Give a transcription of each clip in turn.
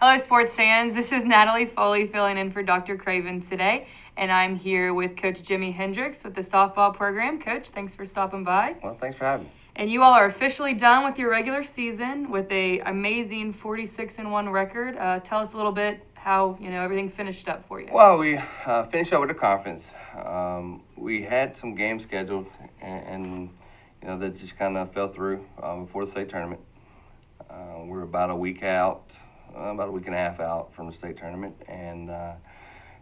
Hello, sports fans. This is Natalie Foley filling in for Dr. Craven today, and I'm here with Coach Jimmy Hendricks with the softball program. Coach, thanks for stopping by. Well, thanks for having me. And you all are officially done with your regular season with a amazing 46-1 record. Tell us a little bit how everything finished up for you. Well, we finished up with the conference. We had some games scheduled, and that just kind of fell through before the state tournament. We're about a week out, about a week and a half out from the state tournament, and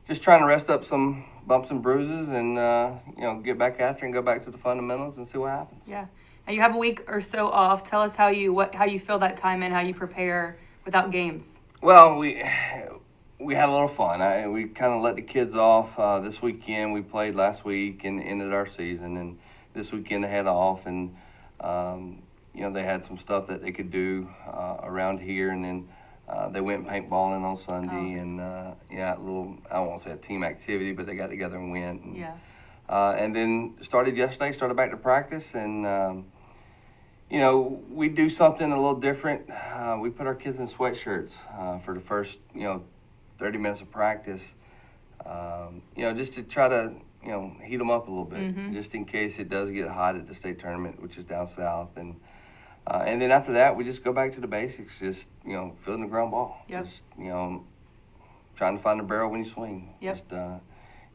just trying to rest up some bumps and bruises, and get back after and go back to the fundamentals and see what happens. Yeah. Now you have a week or so off. Tell us how you fill that time in, how you prepare without games. Well, we had a little fun. We kind of let the kids off this weekend. We played last week and ended our season, and this weekend they had off, and they had some stuff that they could do around here, and then they went paintballing on Sunday, and a little, I don't want to say a team activity, but they got together and went. And, and then started back to practice, and we do something a little different. We put our kids in sweatshirts for the first 30 minutes of practice, just to try to heat them up a little bit, just in case it does get hot at the state tournament, which is down south, and then after that we just go back to the basics, just fielding the ground ball, just trying to find the barrel when you swing, just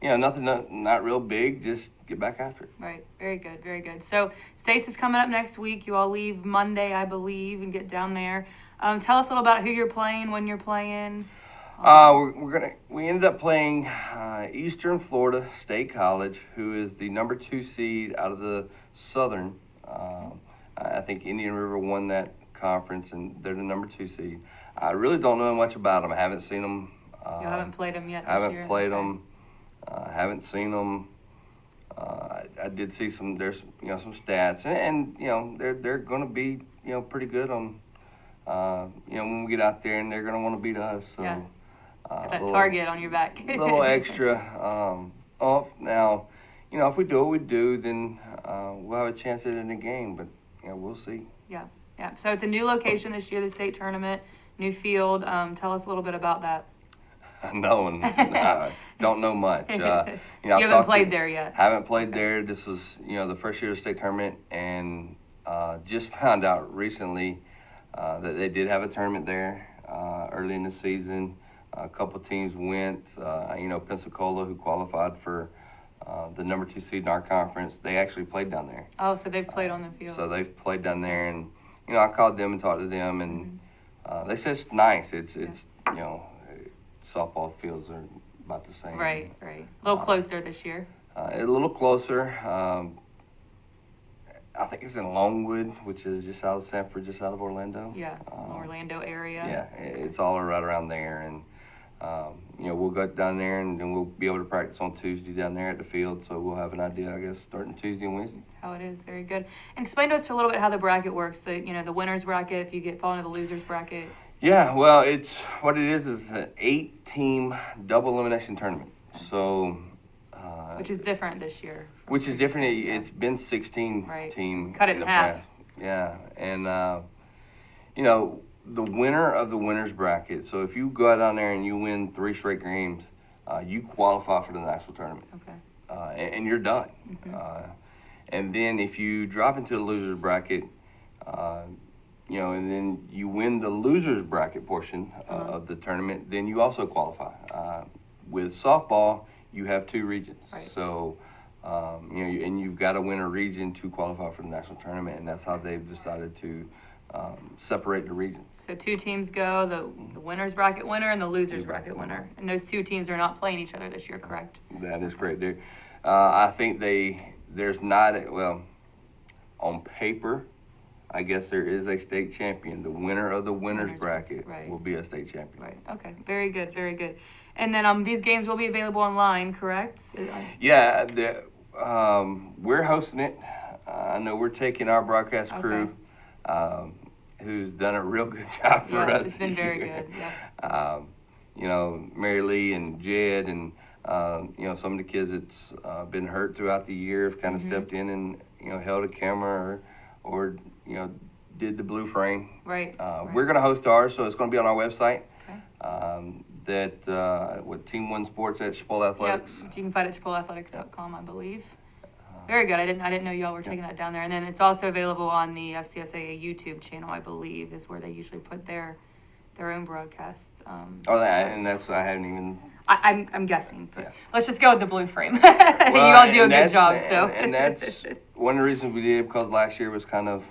nothing, not real big, just get back after it. Right. Very good. Very good. So States is coming up next week. You all leave Monday, I believe, and get down there. Tell us a little about who you're playing, when you're playing. We ended up playing Eastern Florida State College, who is the number 2 seed out of the Southern. I think Indian River won that conference, and they're the number 2 seed. I really don't know much about them. I haven't seen them. You haven't played them yet this year? year? Haven't played them. Haven't seen them. I did see some. There's some stats, and they're going to be pretty good on. When we get out there, and they're going to want to beat us. So. Yeah. Got that target on your back. A little extra off. Now, if we do what we do, then we'll have a chance at it in the game, but we'll see. Yeah. So it's a new location this year, the state tournament, new field. Tell us a little bit about that. No, don't know much. You haven't played there yet. Haven't played there. This was, the first year of the state tournament, and just found out recently that they did have a tournament there early in the season. A couple teams went. Pensacola, who qualified for the number 2 seed in our conference, they actually played down there. Oh, so they've played on the field. So they've played down there, and I called them and talked to them, and they said it's nice. It's softball fields are about the same. Right. A little closer this year. A little closer. I think it's in Longwood, which is just out of Sanford, just out of Orlando. Yeah, Orlando area. Yeah, it's all right around there, and we'll go down there, and then we'll be able to practice on Tuesday down there at the field, so we'll have an idea, I guess, starting Tuesday and Wednesday. How it is, very good. And explain to us a little bit how the bracket works. The winner's bracket, if you fall into the loser's bracket. Yeah, well, what it is an 8-team double elimination tournament. So. Which is different this year. Which is different. It's been 16 team. Cut it in half. Past. Yeah, and the winner of the winner's bracket. So if you go out down there and you win 3 straight games, you qualify for the national tournament. Okay. And you're done. And then if you drop into the loser's bracket, and then you win the loser's bracket portion of the tournament, then you also qualify. With softball, you have 2 regions. Right. So, and you've got to win a region to qualify for the national tournament, and that's how they've decided to separate the regions. So 2 teams go, the winner's bracket winner and the loser's bracket winner. And those 2 teams are not playing each other this year, correct? That is correct, dude. I think there's not, on paper, I guess there is a state champion. The winner of the winner's bracket will be a state champion. Right. Okay. Very good. Very good. And then these games will be available online, correct? Yeah. We're hosting it. I know we're taking our broadcast crew, who's done a real good job for us. It's been very good. Yeah. Mary Lee and Jed and some of the kids that's been hurt throughout the year have kind of stepped in and held a camera or did the blue frame. Right. We're going to host ours, so it's going to be on our website. What Team One Sports at Chipotle Athletics. Yep, you can find it at chipotleathletics.com, I believe. Very good. I didn't know y'all were taking that down there. And then it's also available on the FCSA YouTube channel, I believe, is where they usually put their own broadcasts. And that's I haven't even. I'm guessing, but Yeah. let's just go with the blue frame. Well, You all do a and good that's- job, so. And that's one of the reasons we did, because last year was kind of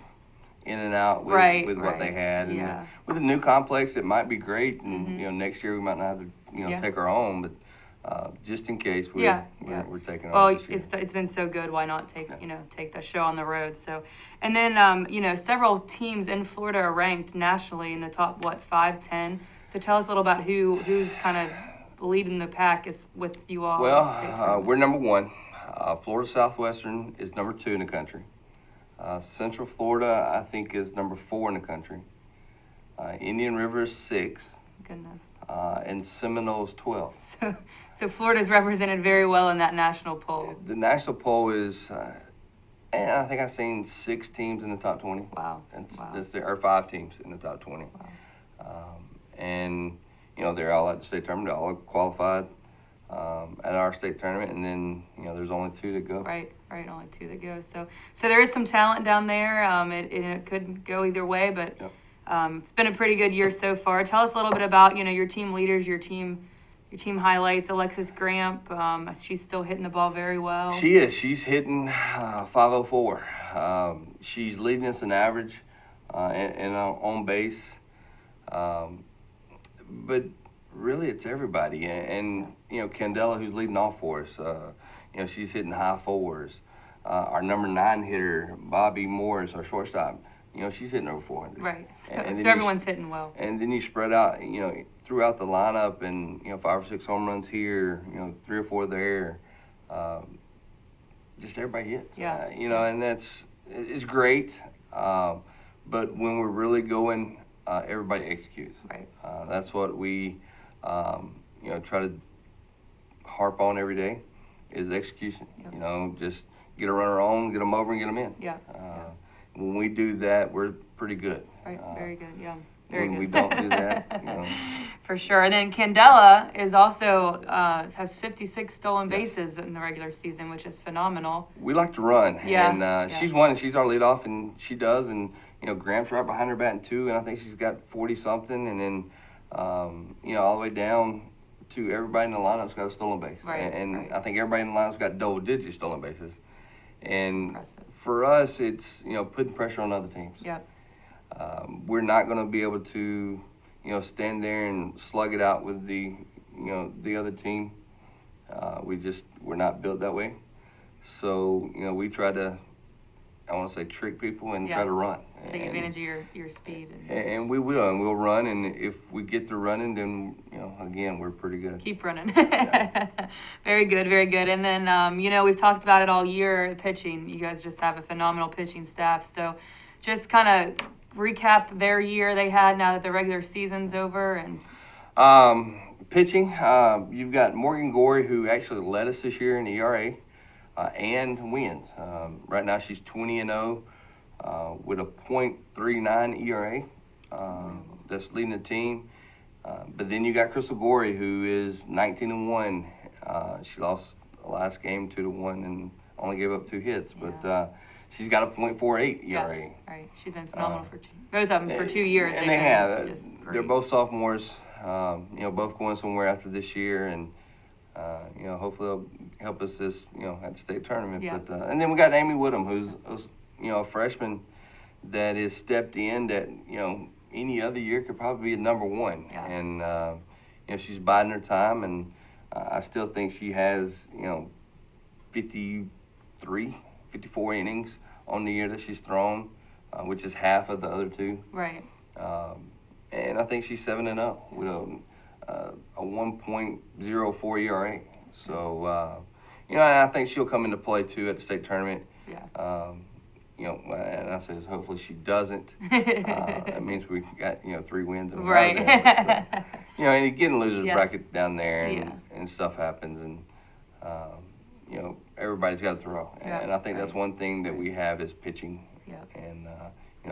in and out with, Right, with what they right. had. And Yeah. with the new complex, it might be great, and Mhm. next year we might not have to Yeah. take our own, but just in case we're Yeah. taking Well, ours this year. it's been so good. Why not take the show on the road? So, and then several teams in Florida are ranked nationally in the top 5, 10. So tell us a little about who's kind of leading the pack is with you all. Well, we're number one. Florida Southwestern is number 2 in the country. Central Florida, I think, is number 4 in the country. Indian River is 6. Goodness. And Seminole is 12. So Florida's represented very well in that national poll. The national poll is, and I think I've seen 6 teams in the top 20. Wow. Or 5 teams in the top 20. Wow. And they're all at the state tournament. They're all qualified at our state tournament, and then there's only 2 to go. Right, only 2 to go. So there is some talent down there. It could go either way, but Yep. it's been a pretty good year so far. Tell us a little bit about your team leaders, your team highlights. Alexis Gramp, she's still hitting the ball very well. She is. She's hitting 504. She's leading us in average and on base. But really, it's everybody. And Candela, who's leading off for us, she's hitting high 4s. Our number 9 hitter, Bobby Morris, our shortstop, she's hitting over 400. Right. And So everyone's hitting well. And then you spread out, throughout the lineup, and 5 or 6 home runs here, 3 or 4 there. Just everybody hits. Yeah. And it's great. But when we're really going, everybody executes. Right. That's what we, try to harp on every day, is execution. Yep. Just get a runner on, get them over, and get them in. Yeah. When we do that, we're pretty good. Right. Very good. Yeah. Very When good. we don't do that, For sure. And then Candela is also has 56 stolen Yes. bases in the regular season, which is phenomenal. we like to run. Yeah, And yeah. she's one, and she's our leadoff, and she does. And Graham's right behind her batting 2, and I think she's got 40 something. And then all the way down to everybody in the lineup's got a stolen base. Right, And right. I think everybody in the lineup's got double-digit stolen bases. And Impressive. for us, it's putting pressure on other teams. Yep. We're not going to be able to stand there and slug it out with the other team. We're not built that way. So we try to, I want to say, trick people and Yeah. try to run. Take And- advantage of your speed. And we will, and we'll run. And if we get to running, then again, we're pretty good. Keep running. Very good, very good. And then, we've talked about it all year, pitching. You guys just have a phenomenal pitching staff. So just kind of recap their year they had now that the regular season's over. And Pitching, you've got Morgan Gorey, who actually led us this year in ERA and wins. Right now, she's 20-0 with a .39 ERA. That's leading the team. But then you got Krystal Goodman, who is 19-1. She lost the last game 2-1 and only gave up 2 hits. But she's got a .48 ERA. yeah, right. She's been phenomenal for both of them for 2 years. And They've they been have. just They're great. both sophomores. Both going somewhere after this year, and hopefully they'll help us this at the state tournament. Yeah. But and then we got Amy Woodham, who's a freshman that has stepped in that any other year could probably be a number 1. Yeah. And she's biding her time, and I still think she has 54 innings on the year that she's thrown, which is half of the other 2. Right. And I think she's 7-0 with a 1.04 ERA. So, and I think she'll come into play too at the state tournament. Yeah. And I says hopefully she doesn't. That means we got 3 wins in a row Right. there. But, and you get in losers Yeah. bracket down there, and Yeah. and stuff happens, and everybody's got to throw. Yeah, And I think that's right. one thing that we have is pitching. Yeah. And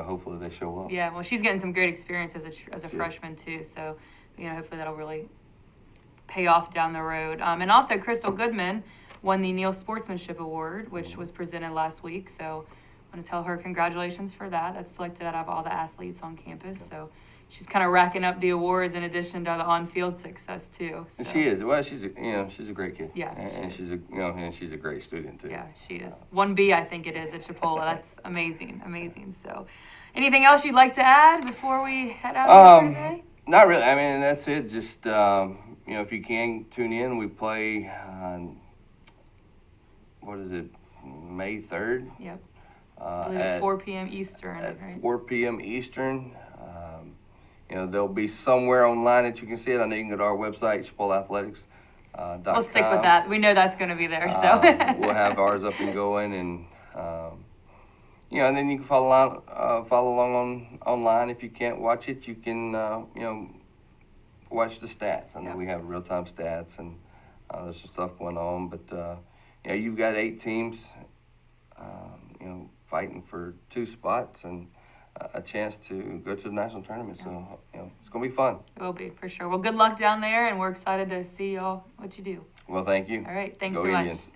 hopefully they show up. Yeah, well, she's getting some great experience as a She is. freshman too. So hopefully that'll really pay off down the road. And also, Krystal Goodman won the Neal Sportsmanship Award, which was presented last week. So I want to tell her congratulations for that. That's selected out of all the athletes on campus. So she's kind of racking up the awards in addition to the on-field success too. So. She is. Well, she's a great kid. Yeah, and she's a great student too. Yeah, she is. 1B, I think it is at Chipola. That's amazing. So, anything else you'd like to add before we head out today? Not really. I mean, that's it. Just if you can tune in, we play on what is it, May 3rd? Yep. I believe at 4 p.m. Eastern. At right? 4 p.m. Eastern. There'll be somewhere online that you can see it. I know you can go to our website, ChipolaAthletics.com. We'll stick with that. We know that's going to be there. So we'll have ours up and going, and and then you can follow along online. If you can't watch it, you can watch the stats. I know we have real-time stats, and there's some stuff going on. But you've got 8 teams, fighting for 2 spots and a chance to go to the national tournament. So it's gonna be fun. It will be for sure. Well, good luck down there, and we're excited to see y'all what you do. Well, thank you. All right, thanks Go so much. Indians.